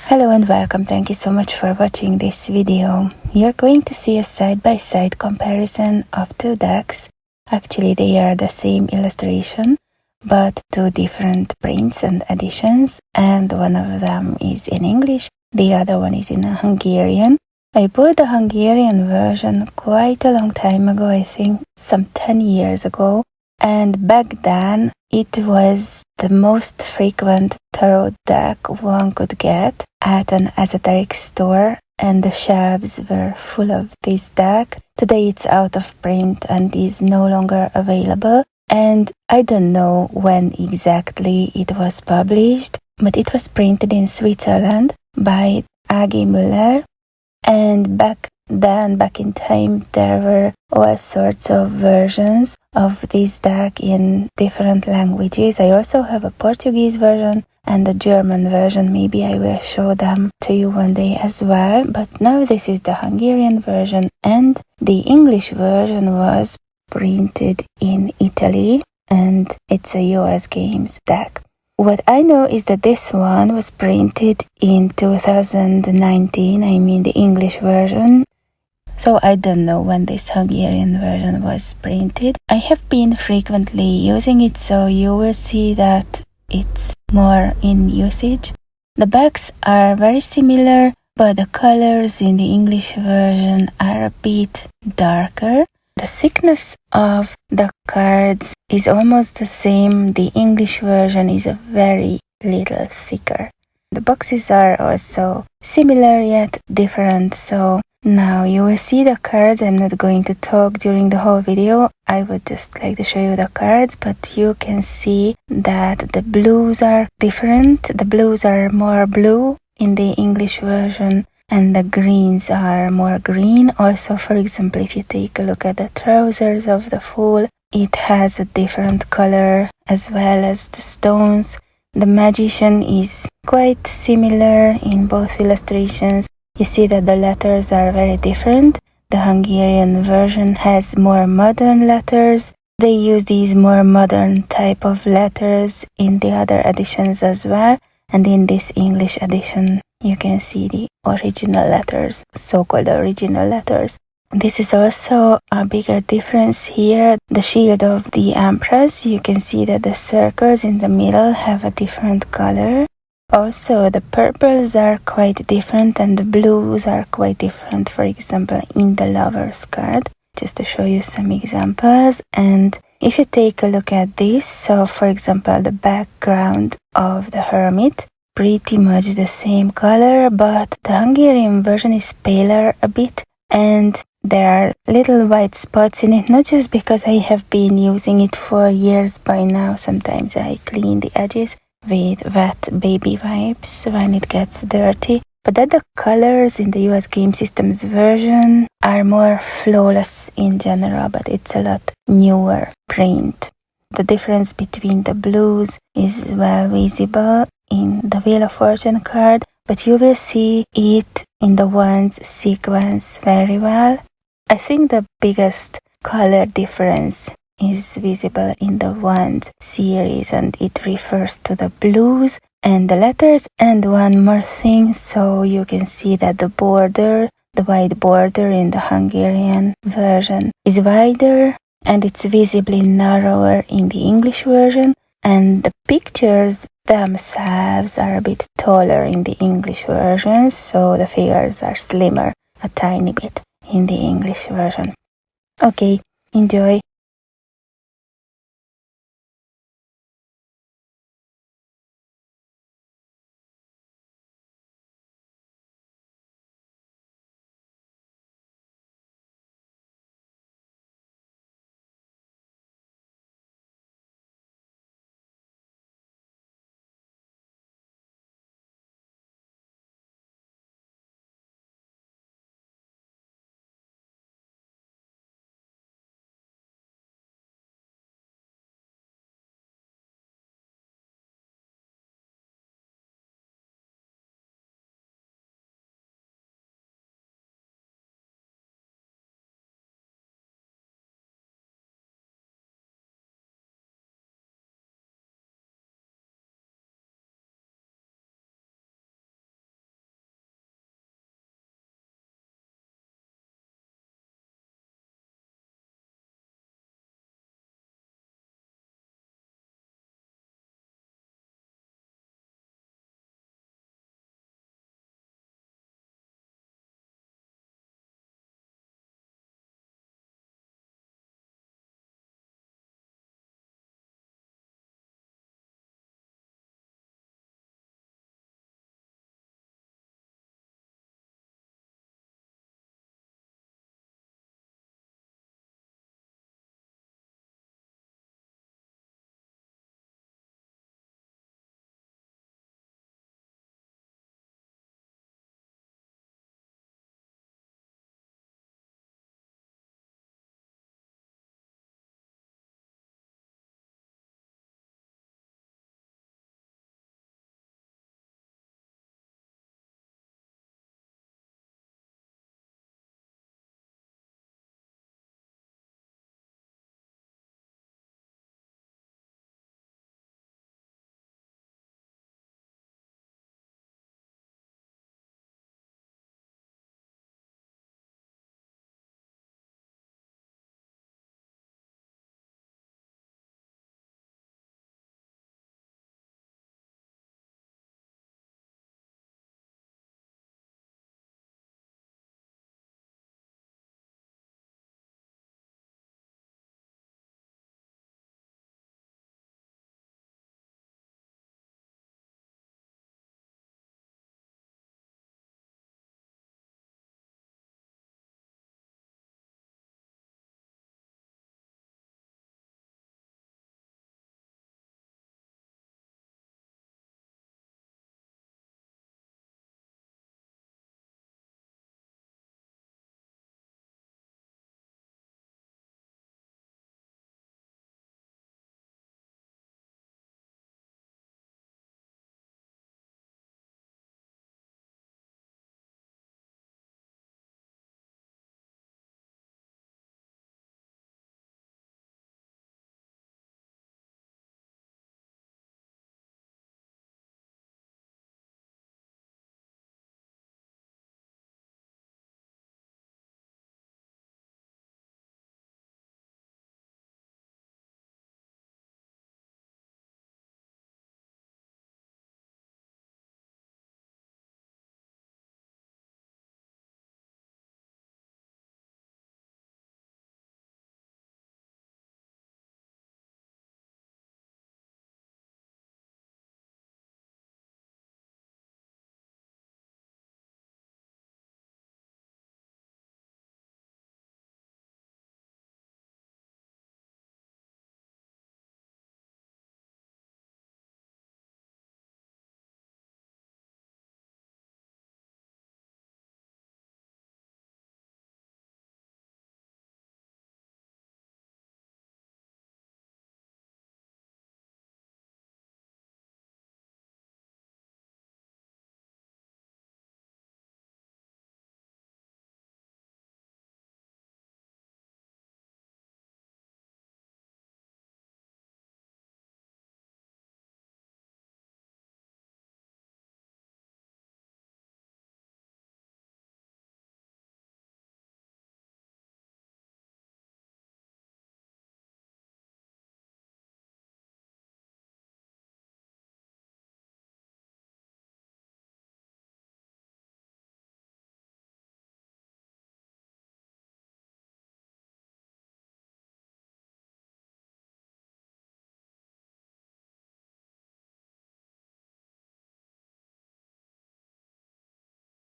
Hello and welcome, thank you so much for watching this video. You're going to see a side-by-side comparison of two decks. Actually they are the same illustration, but two different prints and editions, and one of them is in English, the other one is in Hungarian. I bought the Hungarian version quite a long time ago, I think some 10 years ago, and back then it was the most frequent tarot deck one could get at an esoteric store, and the shelves were full of this deck. Today it's out of print and is no longer available, and I don't know when exactly it was published, but it was printed in Switzerland by A.G. Müller, and back in time there were all sorts of versions of this deck in different languages. I also have a Portuguese version and a German version. Maybe I will show them to you one day as well, but now this is the Hungarian version, and the English version was printed in Italy, and it's a US Games deck. What I know is that this one was printed in 2019, I mean the English version. So I don't know when this Hungarian version was printed. I have been frequently using it, so you will see that it's more in usage. The backs are very similar, but the colors in the English version are a bit darker. The thickness of the cards is almost the same. The English version is a very little thicker. The boxes are also similar yet different, so now you will see the cards. I'm not going to talk during the whole video. I would just like to show you the cards, but you can see that the blues are different. The blues are more blue in the English version, and the greens are more green. Also, for example, if you take a look at the trousers of the Fool, it has a different color as well as the stones. The Magician is quite similar in both illustrations. You see that the letters are very different. The Hungarian version has more modern letters. They use these more modern type of letters in the other editions as well. And in this English edition, you can see the original letters, so-called original letters. This is also a bigger difference here. The shield of the Empress, you can see that the circles in the middle have a different color. Also, the purples are quite different and the blues are quite different, for example, in the Lover's card, just to show you some examples. And if you take a look at this, so for example, the background of the Hermit, pretty much the same color, but the Hungarian version is paler a bit, and there are little white spots in it, not just because I have been using it for years by now. Sometimes I clean the edges with wet baby wipes when it gets dirty, but that the colors in the US Game Systems version are more flawless in general, but it's a lot newer print. The difference between the blues is well visible in the Wheel of Fortune card, but you will see it in the Wands sequence very well. I think the biggest color difference is visible in the Wands series, and it refers to the blues and the letters. And one more thing, so you can see that the border, the white border in the Hungarian version is wider and it's visibly narrower in the English version, and the pictures themselves are a bit taller in the English version, so the figures are slimmer a tiny bit in the English version. Okay, enjoy.